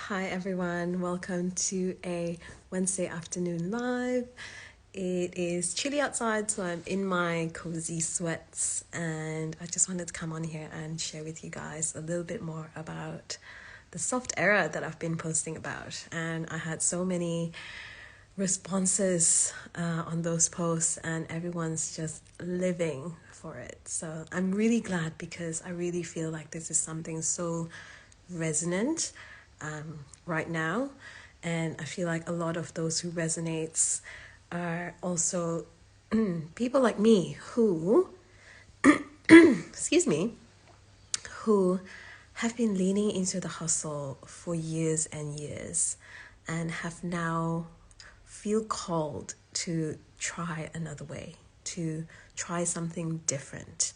Hi everyone, welcome to a Wednesday afternoon live. It is chilly outside, so I'm in my cozy sweats, and I just wanted to come on here and share with you guys a little bit more about the soft era that I've been posting about. And I had so many responses on those posts, and everyone's just living for it. So I'm really glad because I really feel like this is something so resonant right now, and I feel like a lot of those who resonates are also people like me who excuse me, who have been leaning into the hustle for years and years and have now feel called to try another way, to try something different.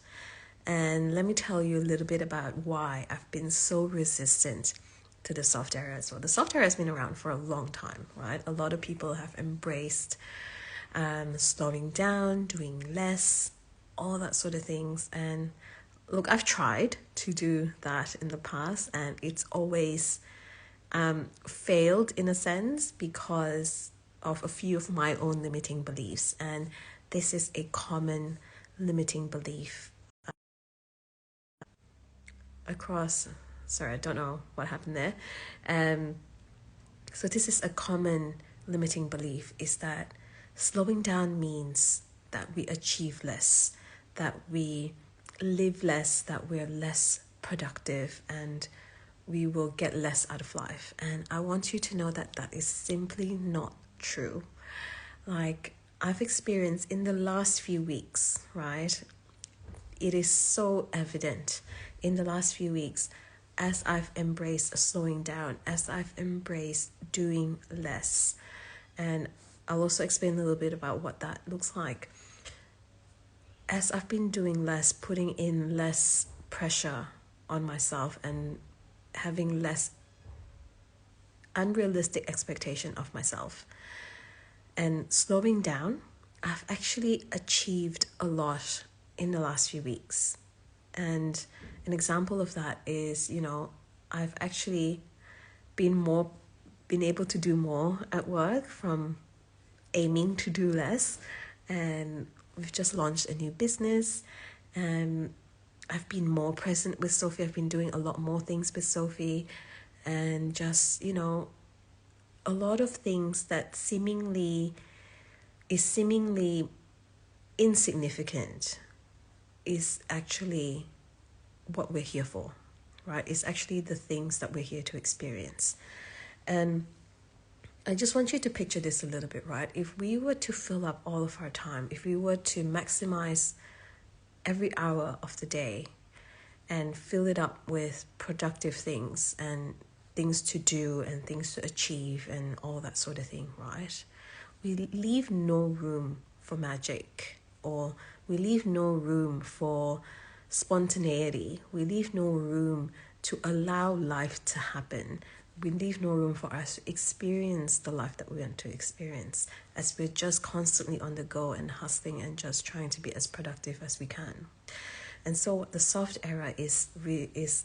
And let me tell you a little bit about why I've been so resistant to the soft era as well. The soft era has been around for a long time, right? A lot of people have embraced slowing down, doing less, all that sort of things. And look, I've tried to do that in the past, and it's always failed in a sense because of a few of my own limiting beliefs. And this is a common limiting belief across. Sorry, I don't know what happened there. So this is a common limiting belief, is that slowing down means that we achieve less, that we live less, that we're less productive, and we will get less out of life. And I want you to know that that is simply not true. Like, I've experienced in the last few weeks, right? It is so evident in the last few weeks as I've embraced slowing down, as I've embraced doing less. And I'll also explain a little bit about what that looks like. As I've been doing less, putting in less pressure on myself and having less unrealistic expectation of myself and slowing down, I've actually achieved a lot in the last few weeks. And an example of that is, I've actually been able to do more at work from aiming to do less. And we've just launched a new business, and I've been more present with Sophie. I've been doing a lot more things with Sophie, and just, a lot of things that seemingly insignificant is actually what we're here for, right? It's actually the things that we're here to experience. And I just want you to picture this a little bit, right? If we were to fill up all of our time, if we were to maximize every hour of the day and fill it up with productive things and things to do and things to achieve and all that sort of thing, right? We leave no room for magic, or we leave no room for spontaneity. We leave no room to allow life to happen. We leave no room for us to experience the life that we want to experience, as we're just constantly on the go and hustling and just trying to be as productive as we can. And so what the soft era is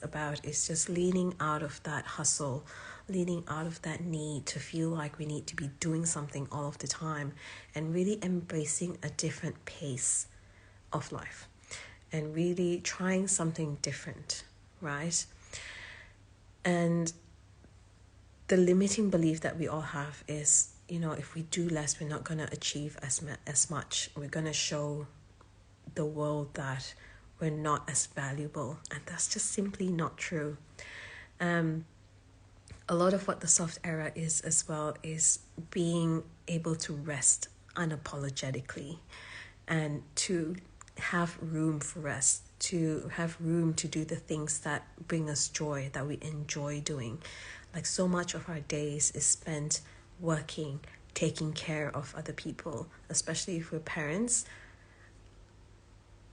about is just leaning out of that hustle, leaning out of that need to feel like we need to be doing something all of the time, and really embracing a different pace of life and really trying something different, right? And the limiting belief that we all have is, if we do less, we're not going to achieve as much. We're going to show the world that we're not as valuable, and that's just simply not true. A lot of what the soft era is as well is being able to rest unapologetically and to have room for rest, to have room to do the things that bring us joy, that we enjoy doing. Like, so much of our days is spent working, taking care of other people, especially if we're parents.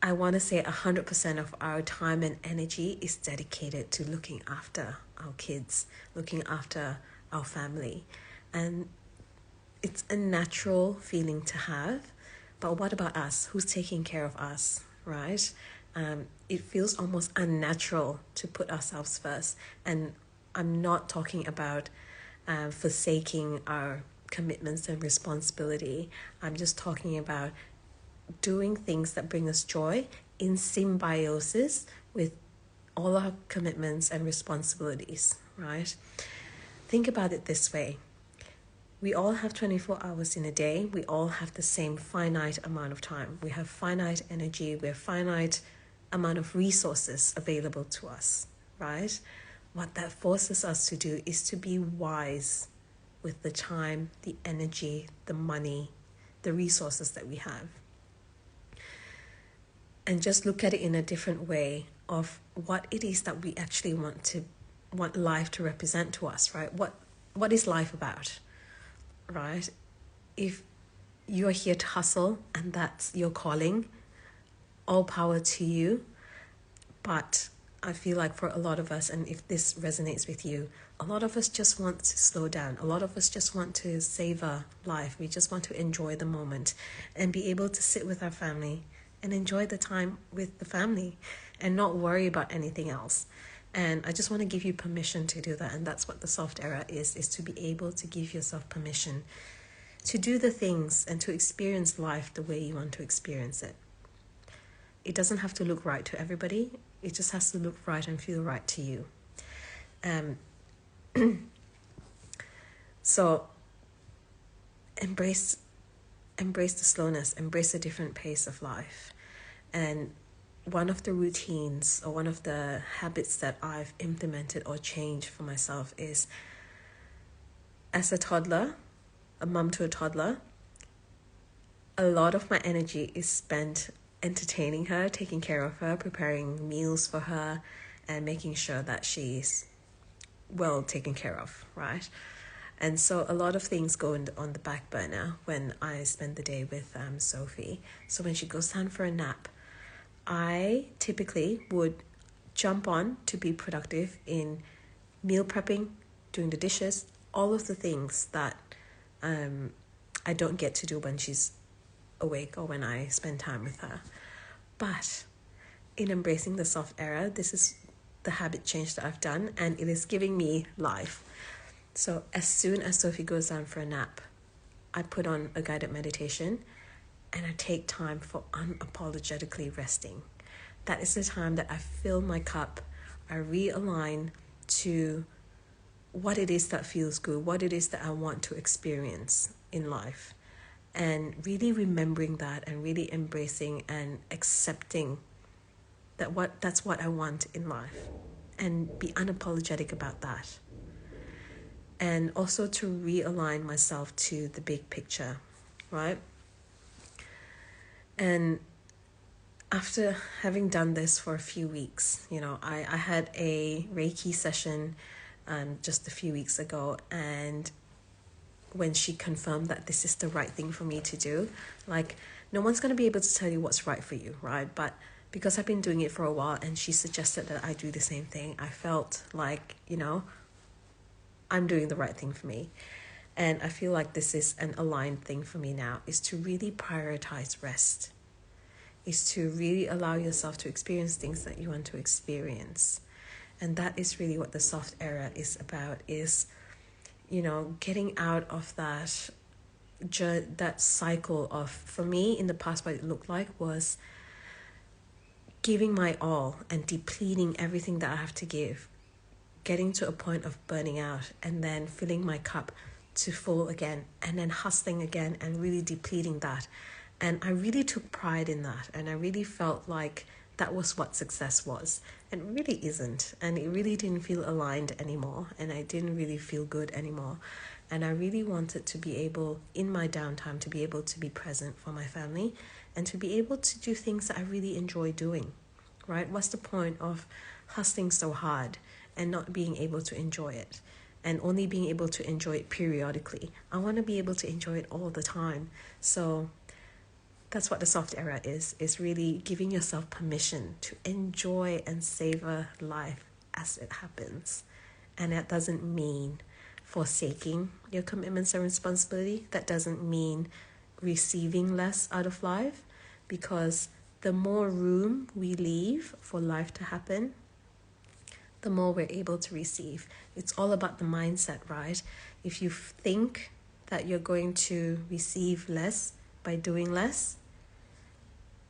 I want to say 100% of our time and energy is dedicated to looking after our kids, looking after our family. And it's a natural feeling to have. But what about us? Who's taking care of us, right? It feels almost unnatural to put ourselves first. And I'm not talking about forsaking our commitments and responsibility. I'm just talking about doing things that bring us joy in symbiosis with all our commitments and responsibilities, right? Think about it this way. We all have 24 hours in a day. We all have the same finite amount of time. We have finite energy. We have finite amount of resources available to us, right? What that forces us to do is to be wise with the time, the energy, the money, the resources that we have. And just look at it in a different way of what it is that we actually want life to represent to us, right? What is life about? Right? If you're here to hustle and that's your calling, all power to you. But I feel like for a lot of us, and if this resonates with you, a lot of us just want to slow down. A lot of us just want to savor life. We just want to enjoy the moment and be able to sit with our family and enjoy the time with the family and not worry about anything else. And I just want to give you permission to do that. And that's what the soft era is to be able to give yourself permission to do the things and to experience life the way you want to experience it. It doesn't have to look right to everybody. It just has to look right and feel right to you. So embrace the slowness, embrace a different pace of life. And one of the routines or one of the habits that I've implemented or changed for myself is, as a toddler, a mum to a toddler, a lot of my energy is spent entertaining her, taking care of her, preparing meals for her, and making sure that she's well taken care of, right? And so a lot of things go on the back burner when I spend the day with Sophie. So when she goes down for a nap, I typically would jump on to be productive in meal prepping, doing the dishes, all of the things that I don't get to do when she's awake or when I spend time with her. But in embracing the soft era, this is the habit change that I've done, and it is giving me life. So as soon as Sophie goes down for a nap, I put on a guided meditation and I take time for unapologetically resting. That is the time that I fill my cup, I realign to what it is that feels good, what it is that I want to experience in life. And really remembering that and really embracing and accepting that's what I want in life. And be unapologetic about that. And also to realign myself to the big picture, right? And after having done this for a few weeks, I had a Reiki session just a few weeks ago, and when she confirmed that this is the right thing for me to do, like, no one's going to be able to tell you what's right for you, right? But because I've been doing it for a while and she suggested that I do the same thing, I felt like, I'm doing the right thing for me. And I feel like this is an aligned thing for me now, is to really prioritize rest, is to really allow yourself to experience things that you want to experience. And that is really what the soft era is about, is, getting out of that cycle of, for me in the past, what it looked like was giving my all and depleting everything that I have to give, getting to a point of burning out, and then filling my cup to full again, and then hustling again and really depleting that. And I really took pride in that, and I really felt like that was what success was. And it really isn't, and it really didn't feel aligned anymore, and I didn't really feel good anymore. And I really wanted to be able, in my downtime, to be able to be present for my family and to be able to do things that I really enjoy doing, right? What's the point of hustling so hard and not being able to enjoy it, and only being able to enjoy it periodically? I want to be able to enjoy it all the time. So that's what the soft era is really giving yourself permission to enjoy and savor life as it happens. And that doesn't mean forsaking your commitments and responsibility. That doesn't mean receiving less out of life, because the more room we leave for life to happen, the more we're able to receive. It's all about the mindset, right? If you think that you're going to receive less by doing less,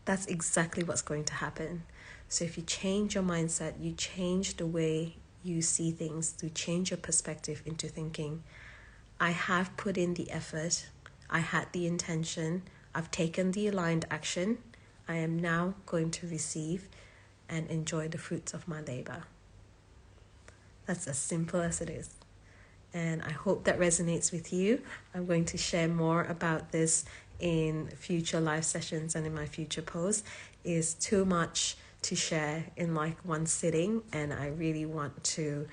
that's exactly what's going to happen. So if you change your mindset, you change the way you see things, to change your perspective into thinking, I have put in the effort, I had the intention, I've taken the aligned action, I am now going to receive and enjoy the fruits of my labor. That's as simple as it is. And I hope that resonates with you. I'm going to share more about this in future live sessions and in my future posts. It's too much to share in like one sitting, and I really want to,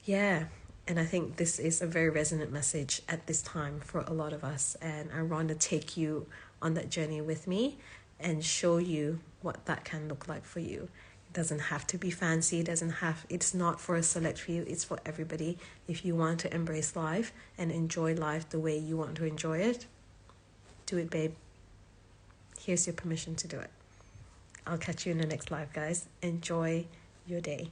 and I think this is a very resonant message at this time for a lot of us, and I want to take you on that journey with me and show you what that can look like for you. It doesn't have to be fancy. It's not for a select few. It's for everybody. If you want to embrace life and enjoy life the way you want to enjoy it, do it, babe. Here's your permission to do it. I'll catch you in the next live, guys. Enjoy your day.